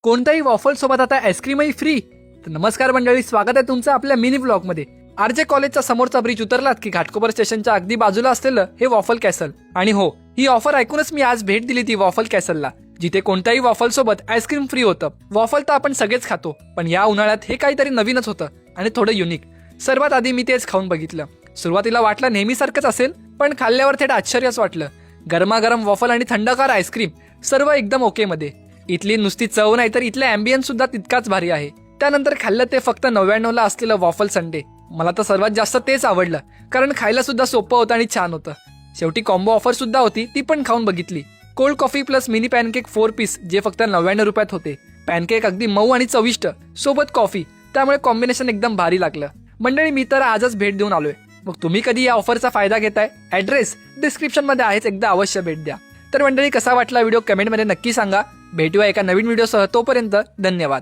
कोणत्याही वॉफल सोबत आता आईस्क्रीमही फ्री। तर नमस्कार मंडळी, स्वागत आहे तुमचं आपल्या मिनी व्लॉग मध्ये। आरजे कॉलेजचा समोरचा ब्रिज उतरलात की घाटकोपर स्टेशनच्या अगदी बाजूला असलेलं हे वॉफल कॅसल। आणि हो, ही ऑफर ऐकूनच मी आज भेट दिली ती वॉफल कॅसलला, जिथे कोणत्याही वॉफल सोबत आईस्क्रीम फ्री होतं। वॉफल तर आपण सगळेच खातो, पण या उन्हाळ्यात हे काहीतरी नवीनच होतं आणि थोडं युनिक। सर्वात आधी मी तेच खाऊन बघितलं। सुरुवातीला वाटलं नेहमीसारखंच असेल, पण खाल्ल्यावर थेट आश्चर्यच वाटलं। गरमागरम वॉफल आणि थंडगार आईस्क्रीम सर्व एकदम ओके मध्ये। इथली नुसती चव नाही तर इथला अँबियन्स सुद्धा तितकाच भारी आहे। त्यानंतर खाल्लं ते फक्त 99ला असलेलं वॉफल संडे। मला तर सर्वात जास्त तेच आवडलं, कारण खायला सुद्धा सोपं होतं आणि छान होतं। शेवटी कॉम्बो ऑफर सुद्धा होती, ती पण खाऊन बघितली। Cold coffee plus mini pancake 4 piece, जे फक्त 99 रुपयात होते। पॅनकेक अगदी मऊ आणि चविष्ट, सोबत कॉफी, त्यामुळे कॉम्बिनेशन एकदम भारी लागलं। मंडळी, मी तर आजच भेट देऊन आलोय। मग तुम्ही कधी या ऑफरचा फायदा घेताय? ऍड्रेस डिस्क्रिप्शन मध्ये आहेच, एकदा अवश्य भेट द्या। तर मंडळी, कसा वाटला व्हिडिओ कमेंटमध्ये नक्की सांगा। भेटूया एका नवीन व्हिडिओसह, तोपर्यंत धन्यवाद।